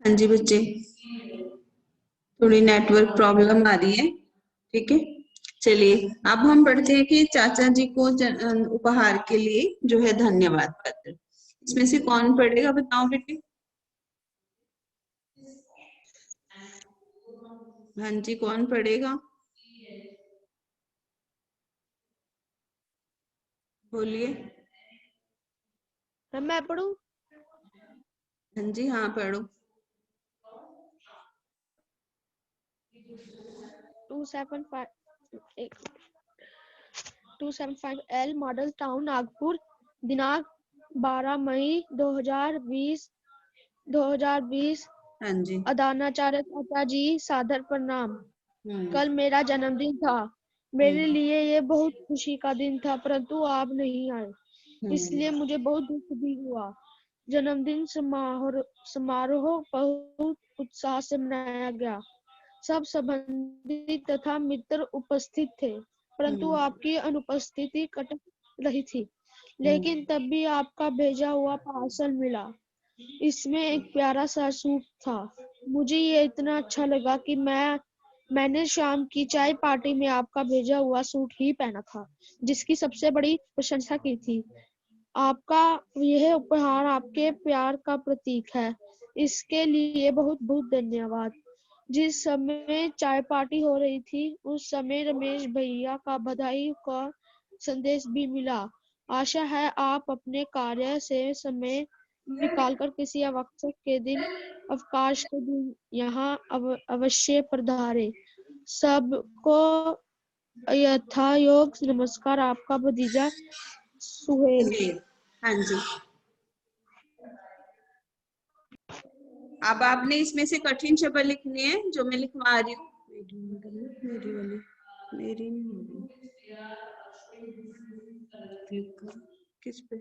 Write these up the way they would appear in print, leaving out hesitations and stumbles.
हाँ जी बच्चे, थोड़ी नेटवर्क प्रॉब्लम आ रही है। ठीक है, चलिए अब हम पढ़ते हैं कि चाचा जी को उपहार के लिए जो है धन्यवाद पत्र। इसमें से कौन पढ़ेगा, बताओ बेटे। हाँ जी, कौन पढ़ेगा, बोलिए। मैं पढ़ूं? हाँ जी, हाँ पढ़ो। 275L मॉडल टाउन नागपुर, दिनांक 12 मई 2020। हाँ जी। अदानाचार्य चाचा जी, सादर प्रणाम। कल मेरा जन्मदिन था। मेरे लिए ये बहुत खुशी का दिन था, परंतु आप नहीं आए, इसलिए मुझे बहुत दुख भी हुआ। जन्मदिन समारोह बहुत उत्साह से मनाया गया। सब संबंधी तथा मित्र उपस्थित थे, परंतु आपकी अनुपस्थिति कट रही थी। लेकिन तब भी आपका भेजा हुआ पार्सल मिला। इसमें एक प्यारा सा सूट था। मुझे ये इतना अच्छा लगा कि मैंने शाम की चाय पार्टी में आपका भेजा हुआ सूट ही पहना था, जिसकी सबसे बड़ी प्रशंसा की थी। आपका यह उपहार आपके प्यार का प्रतीक है। इसके लिए बहुत बहुत धन्यवाद। जिस समय चाय पार्टी हो रही थी, उस समय रमेश भैया का बधाई का संदेश भी मिला। आशा है आप अपने कार्य से समय निकालकर किसी अवकाश के दिन यहाँ अवश्य पधारें। सबको यथायोग नमस्कार, आपका भतीजा सुहेल। हाँ जी, अब आपने इसमें से कठिन शब्द लिखने हैं जो मैं लिखवा रही हूँ। मेरी नहीं हो रही, किस पे?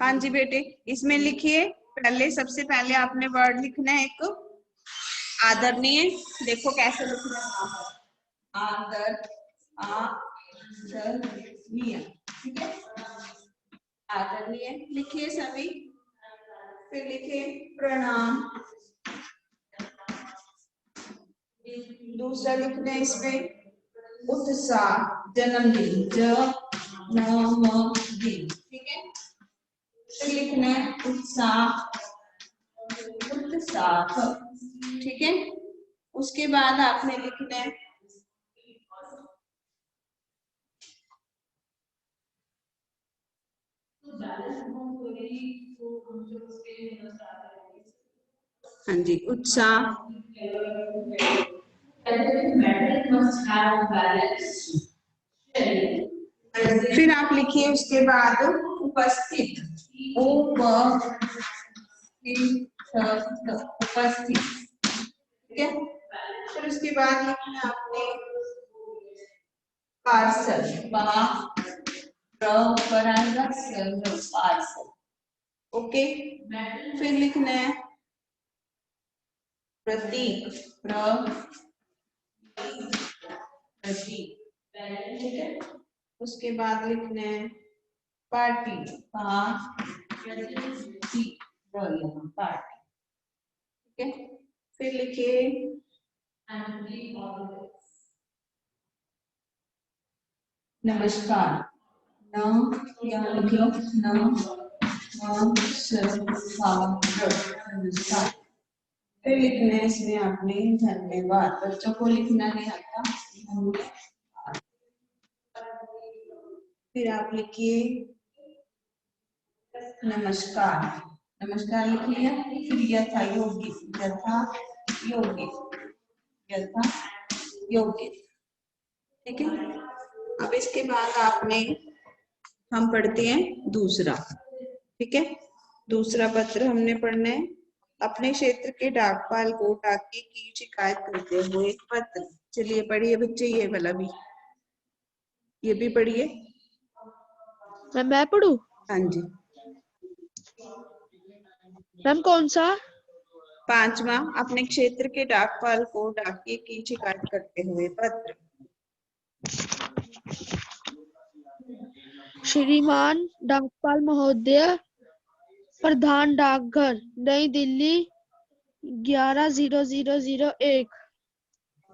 हाँ जी बेटे, इसमें लिखिए। पहले सबसे पहले आपने वर्ड लिखना है एक आदरणीय। देखो कैसे लिखना है, आदरणीय। ठीक है, आदरणीय लिखिए सभी। फिर लिखिए प्रणाम। दूसरा लिखना है इसमें उत्साह, जन्मदिन, जन्मदिन। ठीक है, फिर लिखना है उत्साह, उत्साह। ठीक है, उसके बाद आपने लिखना है हाँ जी उत्साह। फिर आप लिखिए उसके बाद उपस्थित, उपस्थित। ठीक है, फिर उसके बाद लिखना आपने पार्सल, पार्सल। ओके, फिर लिखना है प्रतीक, प्रतीक। ठीक है, उसके बाद लिखना है पार्टी, पार्टी। ठीक है, फिर लिखिए नमस्कार, नमस्कार। फिर लिखना है इसमें आपने धन्यवाद। बच्चों को लिखना नहीं आता। फिर आप लिखिए नमस्कार, नमस्कार लिख लिया। फिर यथा योग्य, यथा योग्य, यथा योग्य। ठीक है, अब इसके बाद आपने हम पढ़ते हैं दूसरा। ठीक है, दूसरा पत्र हमने पढ़ना है। अपने क्षेत्र के डाकपाल को डाकिए की शिकायत करते हुए एक पत्र। चलिए पढ़िए बच्चे, ये वाला भी, ये भी पढ़िए। मैं पढ़ूं? हाँ जी मैम कौन सा? 5वां, अपने क्षेत्र के डाकपाल को डाकिए की शिकायत करते हुए पत्र। श्रीमान डाकपाल महोदय, प्रधान डाकघर, नई दिल्ली 110001।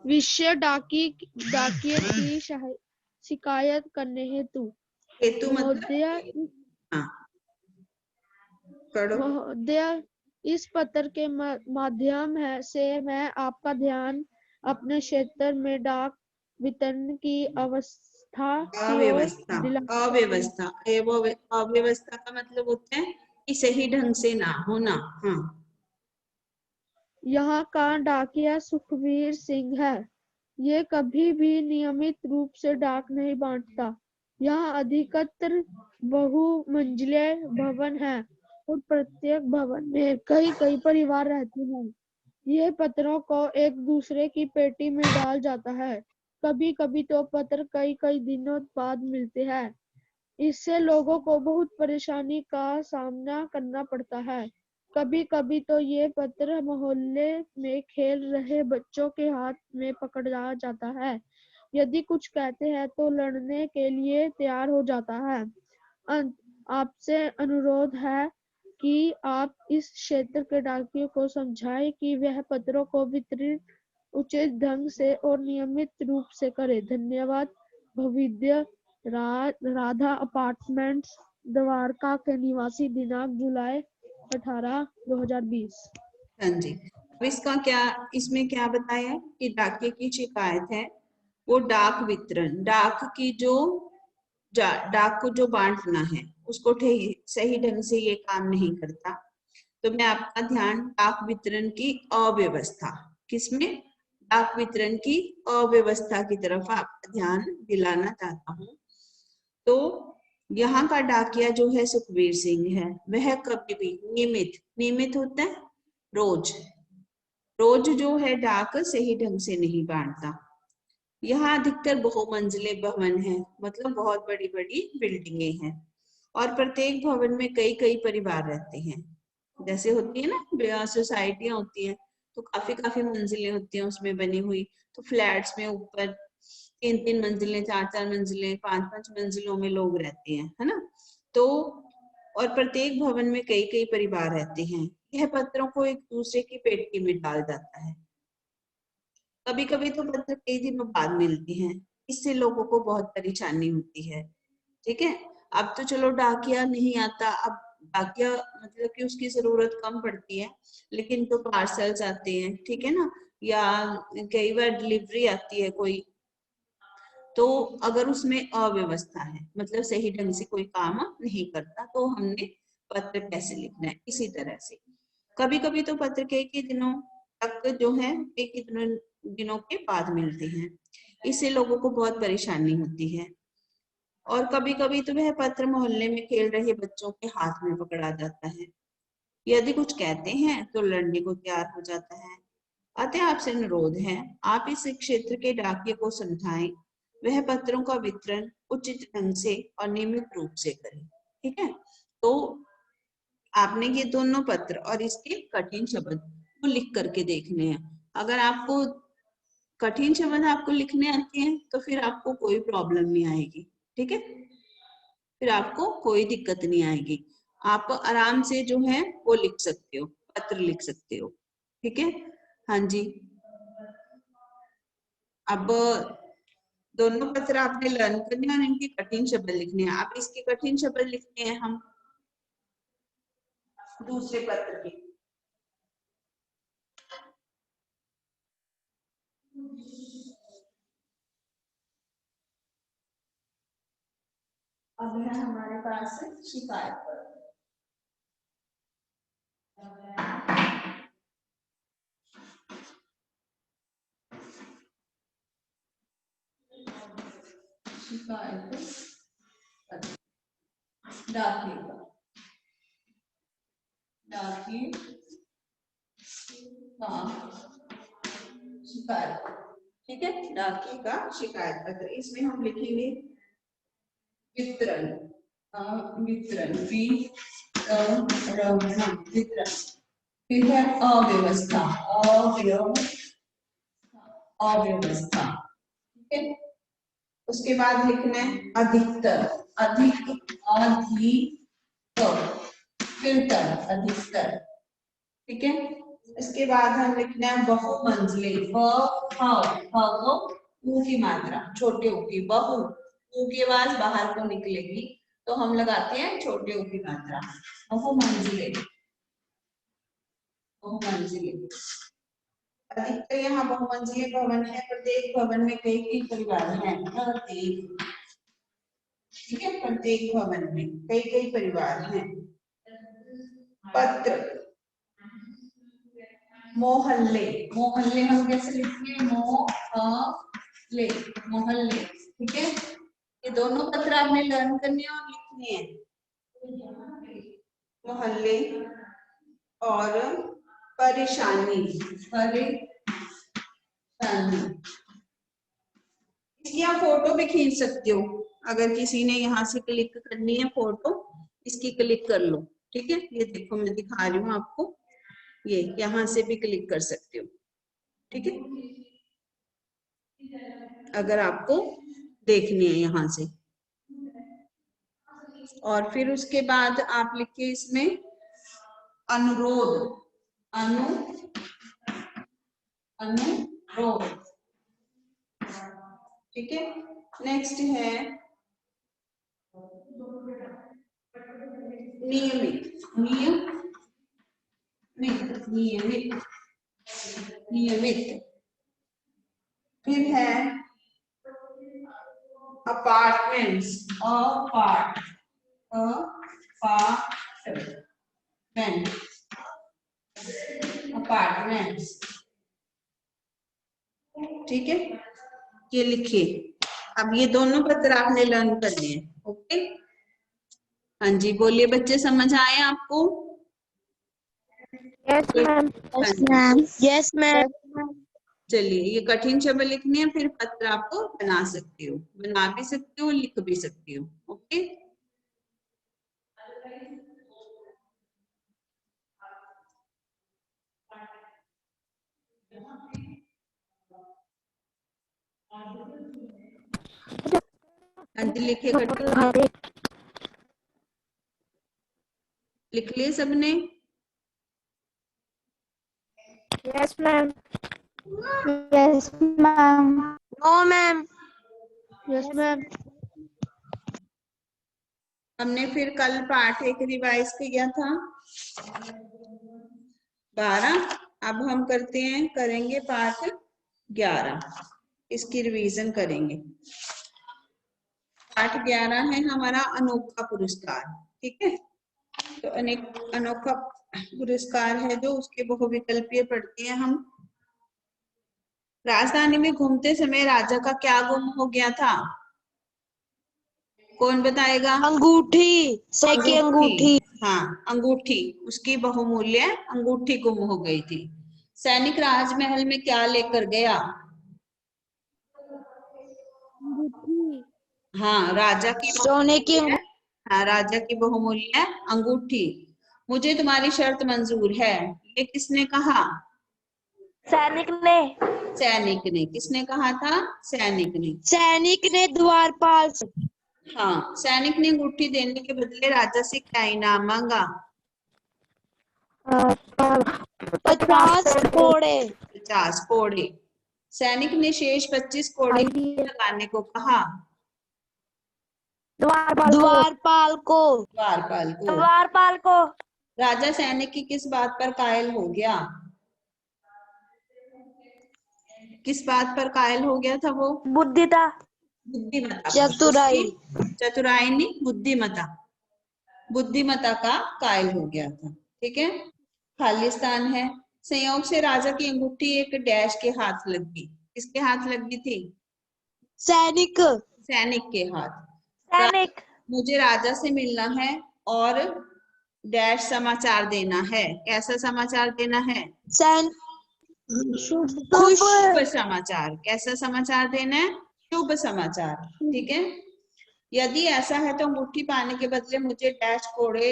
विषय डाकिए की शिकायत करने हेतु। हेतु मतलब महोदय, हाँ पढ़ो। महोदय, इस पत्र के माध्यम से मैं आपका ध्यान अपने क्षेत्र में डाक वितरण की अवस्था की ओर अव्यवस्था, दिलाना अव्यवस्था, अव्यवस्था का मतलब होता है कि सही ढंग से ना होना। हाँ, यहाँ का डाकिया सुखबीर सिंह है। ये कभी भी नियमित रूप से डाक नहीं बांटता। यहाँ अधिकतर बहुमंजिले भवन है और प्रत्येक भवन में कई कई परिवार रहते हैं। ये पत्रों को एक दूसरे की पेटी में डाल जाता है। कभी कभी तो पत्र कई कई दिनों बाद मिलते हैं। इससे लोगों को बहुत परेशानी का सामना करना पड़ता है। कभी कभी तो ये पत्र मोहल्ले में खेल रहे बच्चों के हाथ में पकड़ा जाता है। यदि कुछ कहते हैं तो लड़ने के लिए तैयार हो जाता है। अंत आपसे अनुरोध है कि आप इस क्षेत्र के डाकियों को समझाएं कि वह पत्रों को वितरित उचित ढंग से और नियमित रूप से करें। धन्यवाद। भविद्य राधा अपार्टमेंट्स, द्वारका के निवासी, दिनांक जुलाई 18, 2020। हाँ जी। अब इसका क्या, इसमें क्या बताया कि डाकिए की शिकायत है वो डाक वितरण, डाक की जो डाक को जो बांटना है उसको सही ढंग से ये काम नहीं करता। तो मैं आपका ध्यान डाक वितरण की अव्यवस्था, किसमें, डाक वितरण की अव्यवस्था की तरफ आपका ध्यान दिलाना चाहता हूँ। तो यहाँ का डाकिया जो है सुखबीर सिंह है, वह कभी भी नियमित होता है रोज रोज जो है डाक सही ढंग से नहीं बांटता। यहाँ अधिकतर बहुमंजिले भवन है, मतलब बहुत बड़ी बड़ी बिल्डिंगे हैं और प्रत्येक भवन में कई कई परिवार रहते हैं। जैसे होती है ना सोसाइटियां होती हैं तो काफी काफी मंजिलें होती हैं उसमें बनी हुई। तो फ्लैट्स में ऊपर 3-3 मंजिलें, 4-4 मंजिलें, 5-5 मंजिलों में लोग रहते हैं, है ना। तो और प्रत्येक भवन में कई कई परिवार रहते हैं। यह पत्रों को एक दूसरे की पेटी में डाल जाता है। कभी कभी तो पत्र कई दिनों बाद मिलते हैं। इससे लोगों को बहुत परेशानी होती है। ठीक है, अब तो चलो डाकिया नहीं आता, अब डाकिया मतलब कि उसकी जरूरत कम पड़ती है, लेकिन तो पार्सल्स आते हैं, ठीक है ना, या कई बार डिलीवरी आती है कोई, तो अगर उसमें अव्यवस्था है, मतलब सही ढंग से कोई काम नहीं करता, तो हमने पत्र कैसे लिखना है। इसी तरह से कभी कभी तो पत्र कई दिनों तक जो है कई दिनों के बाद मिलते हैं। इससे लोगों को बहुत परेशानी होती है। और कभी कभी तो वह पत्र मोहल्ले में खेल रहे बच्चों के हाथ में पकड़ा जाता है। यदि कुछ कहते हैं तो लड़ने को तैयार हो जाता है। अतः आपसे अनुरोध है, आप इस क्षेत्र के डाकिये को समझाएं, वह पत्रों का वितरण उचित ढंग से और नियमित रूप से करें। ठीक है, तो आपने ये दोनों पत्र और इसके कठिन शब्द को लिख करके देखने हैं। अगर आपको कठिन शब्द आपको लिखने आते हैं तो फिर आपको कोई प्रॉब्लम नहीं आएगी। ठीक है, फिर आपको कोई दिक्कत नहीं आएगी, आप आराम से जो है वो लिख सकते हो, पत्र लिख सकते हो। ठीक है, हाँ जी। अब दोनों पत्र आपने लर्न करने और इनके कठिन शब्द लिखने हैं। अब इसके कठिन शब्द लिखते हैं हम दूसरे पत्र के। अब है हमारे पास शिकायत पत्र। शिकायत डाकिए का, डाकिए का शिकायत। ठीक है, डाकिए का शिकायत पत्र। इसमें हम लिखेंगे वितरण, वितरण वितरण। फिर है अव्यवस्था, अव्यवस्था, ठीक है। उसके बाद लिखना है अधिकतर, फिल्टर, अधिकतर, ठीक है। इसके बाद हम लिखना है बहुमंजिले, ऊ की मात्रा छोटे ऊ की, बहु ऊ की आवाज बाहर को निकलेगी तो हम लगाते हैं छोटे ऊ की मात्रा, बहुमंजिले, बहुमंजिले। अधिकतर यहाँ बहुमंजिले भवन है, प्रत्येक भवन में कई कई परिवार हैं, प्रत्येक, ठीक है, प्रत्येक भवन में कई कई परिवार हैं। पत्र, मोहल्ले, मोहल्ले हम कैसे लिखेंगे, मोहल्ले, मोहल्ले, ठीक है। ये दोनों पत्र आपने लर्न करने और लिखने हैं, मोहल्ले और परेशानी, परेशानी। इसकी आप फोटो भी खींच सकते हो, अगर किसी ने यहाँ से क्लिक करनी है फोटो, इसकी क्लिक कर लो, ठीक है। ये देखो मैं दिखा रही हूँ आपको, ये यहाँ से भी क्लिक कर सकते हो, ठीक है, अगर आपको देखनी है यहाँ से। और फिर उसके बाद आप लिखिए इसमें अनुरोध, अनुरोध, ठीक है। नेक्स्ट है नियमित, नियमित, नियमित। फिर है अपार्टमेंट्स, अपार्टमेंट्स, ठीक है, ये लिखिए। अब ये दोनों पत्र आपने लर्न करने हैं, ओके। हाँ जी बोलिए बच्चे, समझ आए आपको? Yes ma'am, yes ma'am, yes ma'am. चलिए, ये कठिन शब्द लिखने हैं, फिर पत्र आपको बना सकते हो, बना भी सकते हो, लिख भी सकते हो, ओके। हाँ जी लिखिए, कठिन लिख लिए सबने? Yes ma'am, yes ma'am, no ma'am, yes ma'am. हमने फिर कल पाठ 1 रिवाइज किया था 12, अब हम करेंगे पाठ 11, इसकी रिवीजन करेंगे। पाठ 11 है हमारा अनोखा पुरस्कार, ठीक है। तो अनोखा पुरस्कार है जो, उसके बहुविकल्पीय पढ़ते हैं हम। राजधानी में घूमते समय राजा का क्या गुम हो गया था? कौन बताएगा? अंगूठी, की अंगूठी। हाँ, अंगूठी, उसकी बहुमूल्य अंगूठी गुम हो गई थी। सैनिक राजमहल में क्या लेकर गया? अंगूठी। हाँ, राजा की सोने की। हाँ, राजा की बहुमूल्य अंगूठी। मुझे तुम्हारी शर्त मंजूर है, ये किसने कहा? सैनिक ने। सैनिक ने। किसने कहा था? सैनिक ने। सैनिक ने द्वारपाल से। हाँ, सैनिक ने अंगूठी देने के बदले राजा से क्या इनाम मांगा? 50 कोड़े। 50 कोड़े। सैनिक ने शेष 25 कोड़े लगाने को कहा? द्वारपाल को। द्वारपाल को। राजा सैनिक की किस बात पर कायल हो गया? किस बात पर कायल हो गया था वो? बुद्धिता। बुद्धिमता। चतुराई। चतुराई नहीं, बुद्धिमता। बुद्धिमता का कायल हो गया था, ठीक है। खाली स्थान है। संयोग से राजा की अंगूठी एक डैश के हाथ लग गई। किसके हाथ लग गई थी? सैनिक। सैनिक के हाथ। सैनिक। मुझे राजा से मिलना है और डैश समाचार देना है। कैसा समाचार देना है? शुभ समाचार। कैसा समाचार देना है? शुभ समाचार, ठीक है। यदि ऐसा है तो अंगूठी पाने के बदले मुझे डैश कोड़े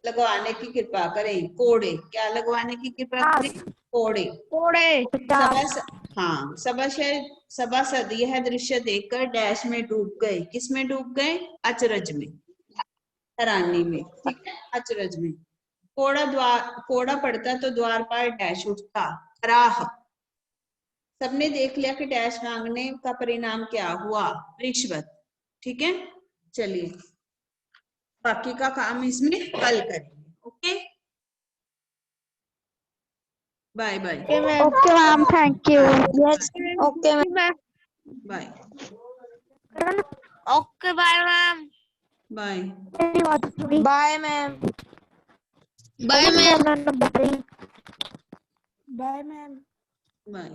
लगवाने की कृपा करें, कोड़े, क्या लगवाने की कृपा करें, कोड़े। कोड़े। हाँ, सभासद यह दृश्य देखकर डैश में डूब गए। किस में डूब गए? अचरज में, हैरानी में, ठीक है, अचरज में। कोड़ा पड़ता तो द्वारपाल डैश उठता, राह। सबने देख लिया कि डैश मांगने का परिणाम क्या हुआ, रिश्वत। ठीक है, चलिए बाकी का काम इसमें कल करेंगे। Okay, bye bye. Okay ma'am, thank you. Yes, okay ma'am. Bye okay bye ma'am. Bye bye ma'am. Bye ma'am. Bye ma'am. Bye.